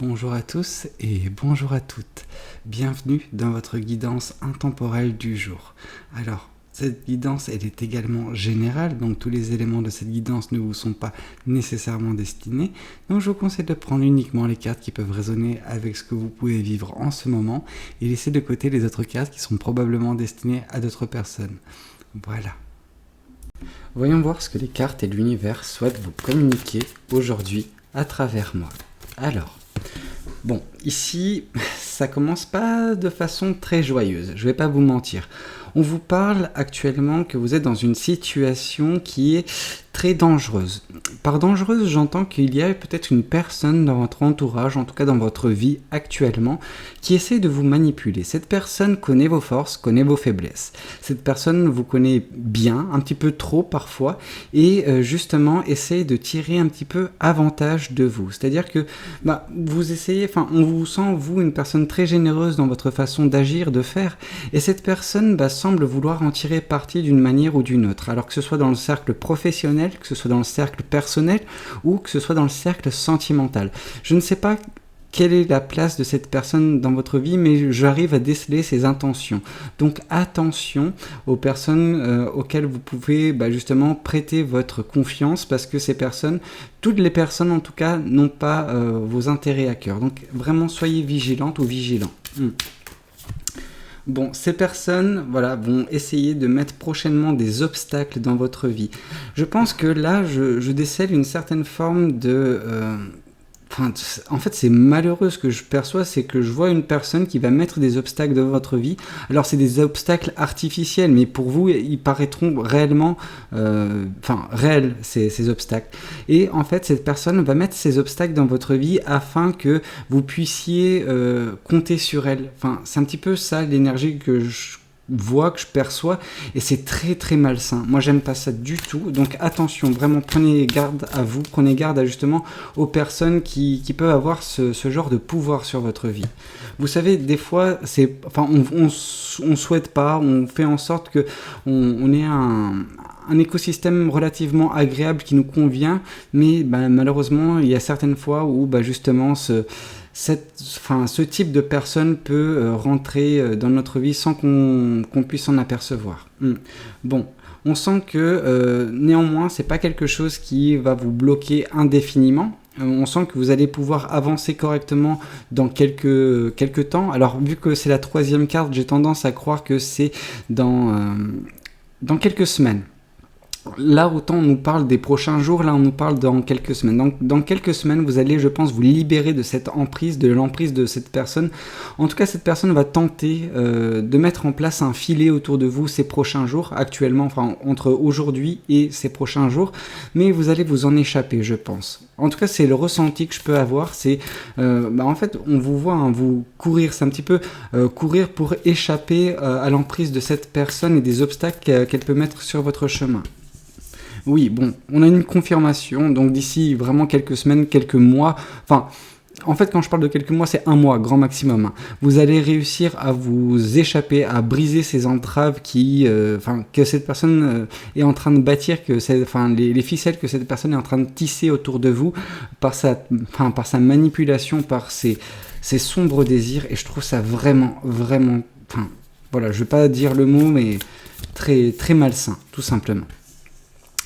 Bonjour à tous et bonjour à toutes. Bienvenue dans votre guidance intemporelle du jour. Alors, cette guidance, elle est également générale, donc tous les éléments de cette guidance ne vous sont pas nécessairement destinés. Donc je vous conseille de prendre uniquement les cartes qui peuvent résonner avec ce que vous pouvez vivre en ce moment et laisser de côté les autres cartes qui sont probablement destinées à d'autres personnes. Voilà. Voyons voir ce que les cartes et l'univers souhaitent vous communiquer aujourd'hui à travers moi. Alors, bon, ici, ça commence pas de façon très joyeuse, je vais pas vous mentir. On vous parle actuellement que vous êtes dans une situation qui est très dangereuse. Par dangereuse, j'entends qu'il y a peut-être une personne dans votre entourage, en tout cas dans votre vie actuellement, qui essaie de vous manipuler. Cette personne connaît vos forces, connaît vos faiblesses. Cette personne vous connaît bien, un petit peu trop parfois, et justement essaie de tirer un petit peu avantage de vous. C'est-à-dire que vous essayez, on vous sent, vous, une personne très généreuse dans votre façon d'agir, de faire, et cette personne semble vouloir en tirer parti d'une manière ou d'une autre. Alors que ce soit dans le cercle professionnel, que ce soit dans le cercle personnel ou que ce soit dans le cercle sentimental. Je ne sais pas quelle est la place de cette personne dans votre vie, mais j'arrive à déceler ses intentions. Donc attention aux personnes auxquelles vous pouvez justement prêter votre confiance, parce que ces personnes, toutes les personnes en tout cas, n'ont pas vos intérêts à cœur. Donc vraiment soyez vigilantes ou vigilants. Bon, ces personnes vont essayer de mettre prochainement des obstacles dans votre vie. Je pense que là, je décèle une certaine forme de... en fait, c'est malheureux ce que je perçois, c'est que je vois une personne qui va mettre des obstacles dans votre vie. Alors, c'est des obstacles artificiels, mais pour vous, ils paraîtront réellement... réels, ces obstacles. Et en fait, cette personne va mettre ces obstacles dans votre vie afin que vous puissiez compter sur elle. C'est un petit peu ça, l'énergie que je vois, que je perçois, et c'est très très malsain. Moi j'aime pas ça du tout, donc attention, vraiment prenez garde à vous, prenez garde justement aux personnes qui peuvent avoir ce genre de pouvoir sur votre vie. Vous savez, des fois, on souhaite pas, on fait en sorte que on ait un écosystème relativement agréable qui nous convient, mais malheureusement, il y a certaines fois où justement ce type de personne peut rentrer dans notre vie sans qu'on puisse s'en apercevoir. Bon, on sent que néanmoins, c'est pas quelque chose qui va vous bloquer indéfiniment. On sent que vous allez pouvoir avancer correctement dans quelques temps. Alors, vu que c'est la troisième carte, j'ai tendance à croire que c'est dans quelques semaines. Là, autant on nous parle des prochains jours, là on nous parle dans quelques semaines. Donc, dans quelques semaines, vous allez, je pense, vous libérer de cette emprise, de l'emprise de cette personne. En tout cas, cette personne va tenter de mettre en place un filet autour de vous ces prochains jours, actuellement, entre aujourd'hui et ces prochains jours. Mais vous allez vous en échapper, je pense. En tout cas, c'est le ressenti que je peux avoir. C'est, en fait, on vous voit vous courir. C'est un petit peu courir pour échapper à l'emprise de cette personne et des obstacles qu'elle peut mettre sur votre chemin. Oui, bon, on a une confirmation, donc d'ici vraiment quelques semaines, quelques mois, en fait, quand je parle de quelques mois, c'est un mois, grand maximum. Vous allez réussir à vous échapper, à briser ces entraves que cette personne est en train de bâtir, les ficelles que cette personne est en train de tisser autour de vous par sa manipulation, par ses sombres désirs, et je trouve ça vraiment, vraiment, je vais pas dire le mot, mais très, très malsain, tout simplement.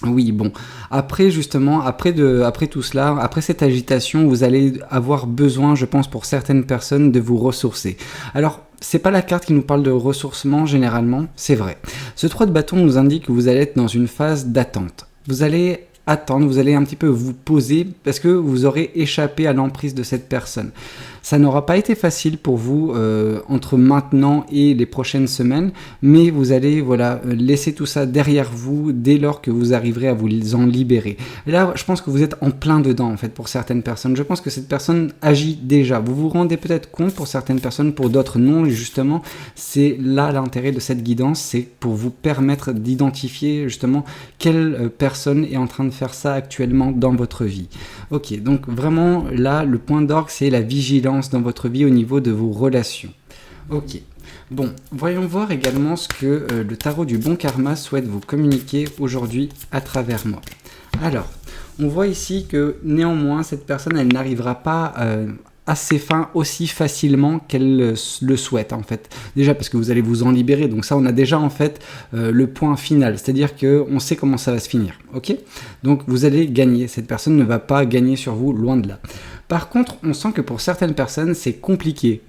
Oui, bon, après tout cela, après cette agitation, vous allez avoir besoin, je pense, pour certaines personnes, de vous ressourcer. Alors, c'est pas la carte qui nous parle de ressourcement, généralement, c'est vrai. Ce 3 de bâton nous indique que vous allez être dans une phase d'attente. Vous allez attendre, vous allez un petit peu vous poser, parce que vous aurez échappé à l'emprise de cette personne. Ça n'aura pas été facile pour vous entre maintenant et les prochaines semaines, mais vous allez laisser tout ça derrière vous dès lors que vous arriverez à vous en libérer. Et là, je pense que vous êtes en plein dedans en fait pour certaines personnes. Je pense que cette personne agit déjà. Vous vous rendez peut-être compte pour certaines personnes, pour d'autres non. Et justement, c'est là l'intérêt de cette guidance, c'est pour vous permettre d'identifier justement quelle personne est en train de faire ça actuellement dans votre vie. Ok, donc vraiment là, le point d'orgue, c'est la vigilance dans votre vie au niveau de vos relations. Ok, bon, voyons voir également ce que le tarot du bon karma souhaite vous communiquer aujourd'hui à travers moi. Alors, on voit ici que néanmoins, cette personne, elle n'arrivera pas assez fin aussi facilement qu'elle le souhaite en fait. Déjà parce que vous allez vous en libérer, donc ça on a déjà en fait le point final, c'est-à-dire qu'on sait comment ça va se finir, ok? Donc vous allez gagner, cette personne ne va pas gagner sur vous, loin de là. Par contre, on sent que pour certaines personnes c'est compliqué,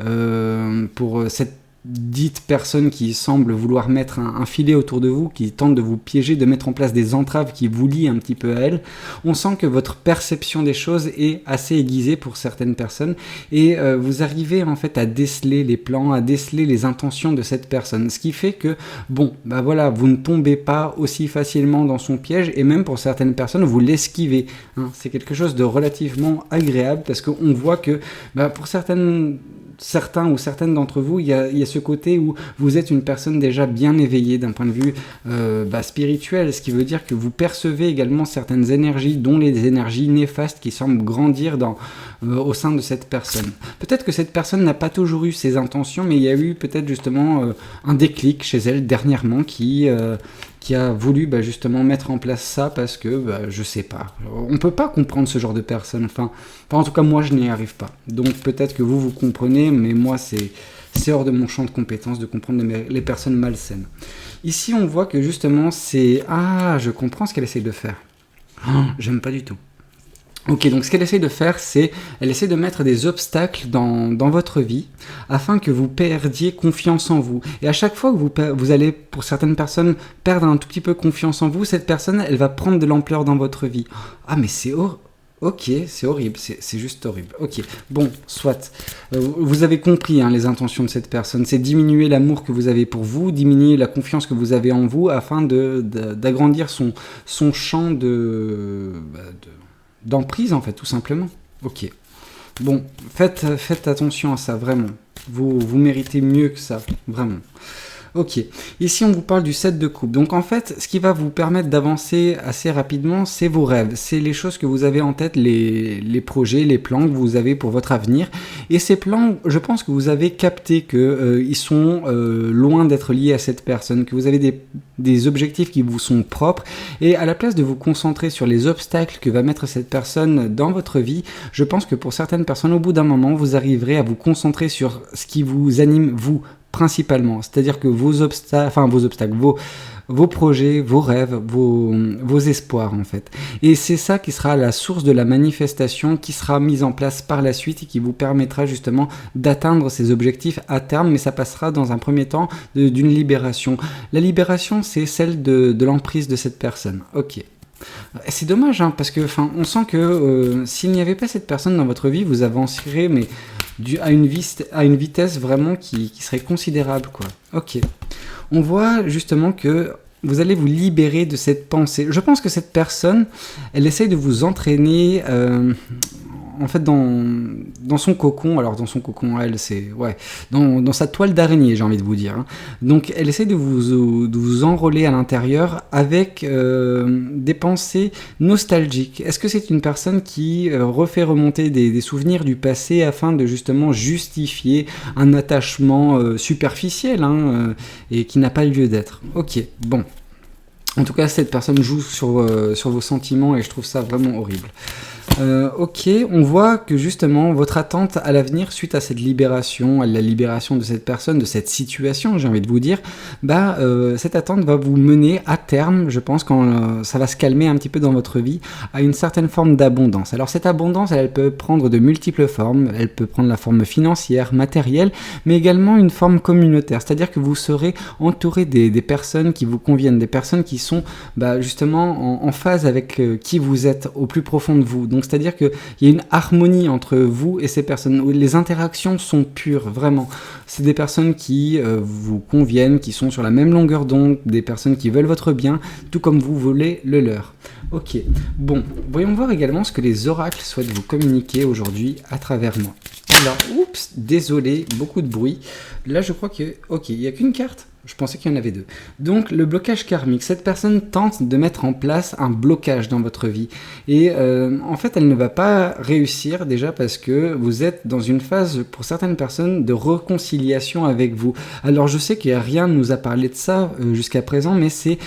pour cette dite personne qui semble vouloir mettre un filet autour de vous, qui tente de vous piéger, de mettre en place des entraves qui vous lient un petit peu à elle, on sent que votre perception des choses est assez aiguisée pour certaines personnes et vous arrivez en fait à déceler les plans, à déceler les intentions de cette personne, ce qui fait que bon, bah voilà, vous ne tombez pas aussi facilement dans son piège et même pour certaines personnes, vous l'esquivez, hein. C'est quelque chose de relativement agréable parce qu'on voit que bah, pour certains ou certaines d'entre vous, il y a ce côté où vous êtes une personne déjà bien éveillée d'un point de vue spirituel, ce qui veut dire que vous percevez également certaines énergies, dont les énergies néfastes qui semblent grandir au sein de cette personne. Peut-être que cette personne n'a pas toujours eu ses intentions, mais il y a eu peut-être justement un déclic chez elle dernièrement qui a voulu justement mettre en place ça parce que, je sais pas, on peut pas comprendre ce genre de personne, enfin en tout cas moi je n'y arrive pas, donc peut-être que vous comprenez, mais moi c'est hors de mon champ de compétences de comprendre les personnes malsaines. Ici on voit que justement je comprends ce qu'elle essaie de faire, j'aime pas du tout. Ok, donc ce qu'elle essaie de faire, elle essaie de mettre des obstacles dans votre vie afin que vous perdiez confiance en vous. Et à chaque fois que vous allez, pour certaines personnes, perdre un tout petit peu confiance en vous, cette personne, elle va prendre de l'ampleur dans votre vie. Ah, mais c'est horrible. Ok, c'est horrible, c'est juste horrible. Ok, bon, soit. Vous avez compris les intentions de cette personne. C'est diminuer l'amour que vous avez pour vous, diminuer la confiance que vous avez en vous afin d'agrandir son champ d'emprise en fait, tout simplement. Ok. Bon, faites attention à ça, vraiment. Vous méritez mieux que ça, vraiment. Ok, ici on vous parle du 7 de coupe. Donc en fait, ce qui va vous permettre d'avancer assez rapidement, c'est vos rêves. C'est les choses que vous avez en tête, les projets, les plans que vous avez pour votre avenir. Et ces plans, je pense que vous avez capté qu'ils sont loin d'être liés à cette personne, que vous avez des objectifs qui vous sont propres. Et à la place de vous concentrer sur les obstacles que va mettre cette personne dans votre vie, je pense que pour certaines personnes, au bout d'un moment, vous arriverez à vous concentrer sur ce qui vous anime, vous, principalement, c'est-à-dire que vos projets, vos rêves, vos espoirs en fait. Et c'est ça qui sera la source de la manifestation qui sera mise en place par la suite et qui vous permettra justement d'atteindre ces objectifs à terme, mais ça passera dans un premier temps d'une libération. La libération, c'est celle de l'emprise de cette personne. Ok. C'est dommage, parce que on sent que s'il n'y avait pas cette personne dans votre vie, vous avanceriez, mais à une vitesse vraiment qui serait considérable, quoi. Ok. On voit justement que vous allez vous libérer de cette pensée. Je pense que cette personne, elle essaye de vous entraîner en fait dans son cocon. Alors dans son cocon, elle, c'est dans sa toile d'araignée, j'ai envie de vous dire. Donc elle essaie de vous enrôler à l'intérieur avec des pensées nostalgiques. Est-ce que c'est une personne qui refait remonter des souvenirs du passé afin de justement justifier un attachement superficiel et qui n'a pas lieu d'être? Ok, bon. En tout cas, cette personne joue sur vos sentiments et je trouve ça vraiment horrible. Ok, on voit que justement votre attente à l'avenir suite à cette libération, à la libération de cette personne, de cette situation, j'ai envie de vous dire, cette attente va vous mener à terme, je pense, quand ça va se calmer un petit peu dans votre vie, à une certaine forme d'abondance. Alors cette abondance, elle peut prendre de multiples formes, elle peut prendre la forme financière, matérielle, mais également une forme communautaire, c'est-à-dire que vous serez entouré des personnes qui vous conviennent, des personnes qui sont justement en phase avec qui vous êtes au plus profond de vous. Donc c'est-à-dire qu'il y a une harmonie entre vous et ces personnes, où les interactions sont pures, vraiment. C'est des personnes qui vous conviennent, qui sont sur la même longueur d'onde, des personnes qui veulent votre bien, tout comme vous voulez le leur. Ok, bon, voyons voir également ce que les oracles souhaitent vous communiquer aujourd'hui à travers moi. Alors, oups, désolé, beaucoup de bruit. Là, je crois que... Ok, il n'y a qu'une carte. Je pensais qu'il y en avait deux. Donc le blocage karmique, cette personne tente de mettre en place un blocage dans votre vie. Et en fait, elle ne va pas réussir déjà parce que vous êtes dans une phase, pour certaines personnes, de réconciliation avec vous. Alors je sais qu'il n'y a rien nous a parlé de ça jusqu'à présent, mais c'est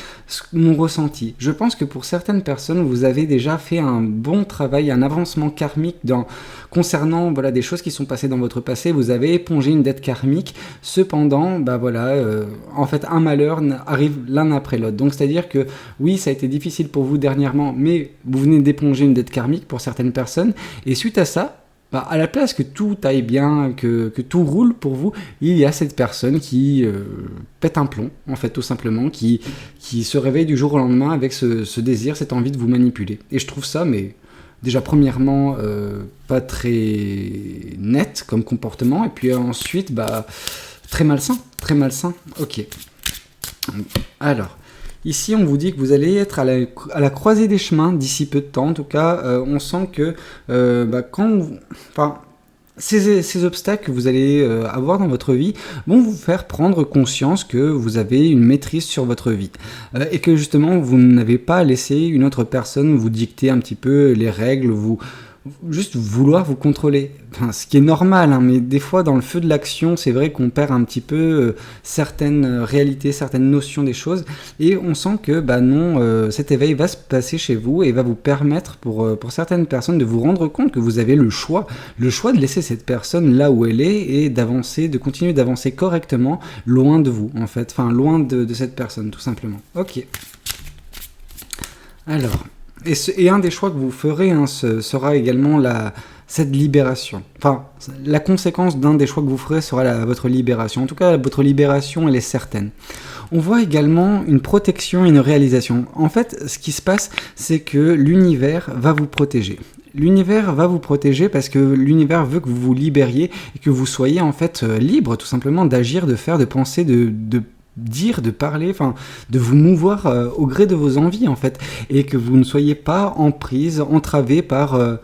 mon ressenti. Je pense que pour certaines personnes, vous avez déjà fait un bon travail, un avancement karmique concernant voilà, des choses qui sont passées dans votre passé. Vous avez épongé une dette karmique. Cependant, en fait, un malheur arrive l'un après l'autre. Donc, c'est-à-dire que oui, ça a été difficile pour vous dernièrement, mais vous venez d'éponger une dette karmique pour certaines personnes. Et suite à ça, à la place que tout aille bien, que tout roule pour vous, il y a cette personne qui pète un plomb, en fait, tout simplement, qui se réveille du jour au lendemain avec ce désir, cette envie de vous manipuler. Et je trouve ça, mais déjà, premièrement, pas très net comme comportement, et puis ensuite, très malsain, très malsain. Ok. Alors, ici, on vous dit que vous allez être à la croisée des chemins d'ici peu de temps. En tout cas, on sent que ces obstacles que vous allez avoir dans votre vie vont vous faire prendre conscience que vous avez une maîtrise sur votre vie et que justement, vous n'avez pas laissé une autre personne vous dicter un petit peu les règles, juste vouloir vous contrôler. Enfin, ce qui est normal, hein, mais des fois dans le feu de l'action, c'est vrai qu'on perd un petit peu certaines réalités, certaines notions des choses, et on sent que cet éveil va se passer chez vous et va vous permettre pour certaines personnes de vous rendre compte que vous avez le choix de laisser cette personne là où elle est et d'avancer, de continuer d'avancer correctement loin de vous, en fait, enfin loin de cette personne, tout simplement. Ok. Alors... Et un des choix que vous ferez sera également cette libération. Enfin, la conséquence d'un des choix que vous ferez sera votre libération. En tout cas, votre libération, elle est certaine. On voit également une protection et une réalisation. En fait, ce qui se passe, c'est que l'univers va vous protéger. L'univers va vous protéger parce que l'univers veut que vous vous libériez et que vous soyez en fait libre, tout simplement, d'agir, de faire, de penser, de dire, de parler, enfin, de vous mouvoir au gré de vos envies, en fait, et que vous ne soyez pas emprise, entravé par,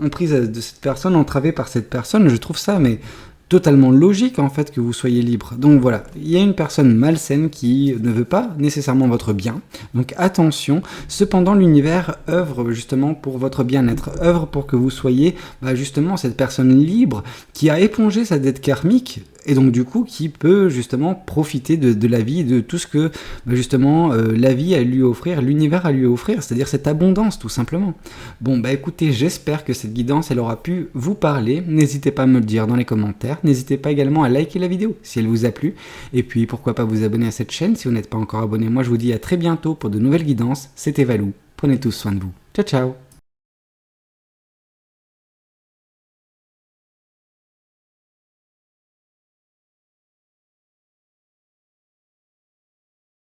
emprise de cette personne, entravé par cette personne. Je trouve ça, mais totalement logique, en fait, que vous soyez libre. Donc voilà, il y a une personne malsaine qui ne veut pas nécessairement votre bien, donc attention. Cependant, l'univers œuvre justement pour votre bien-être, œuvre pour que vous soyez justement cette personne libre qui a épongé sa dette karmique, et donc du coup qui peut justement profiter de la vie, de tout ce que justement la vie a lui offrir, l'univers a lui offrir, c'est-à-dire cette abondance tout simplement. Bon écoutez, j'espère que cette guidance elle aura pu vous parler, n'hésitez pas à me le dire dans les commentaires, n'hésitez pas également à liker la vidéo si elle vous a plu, et puis pourquoi pas vous abonner à cette chaîne si vous n'êtes pas encore abonné. Moi je vous dis à très bientôt pour de nouvelles guidances, c'était Valou, prenez tous soin de vous, ciao ciao.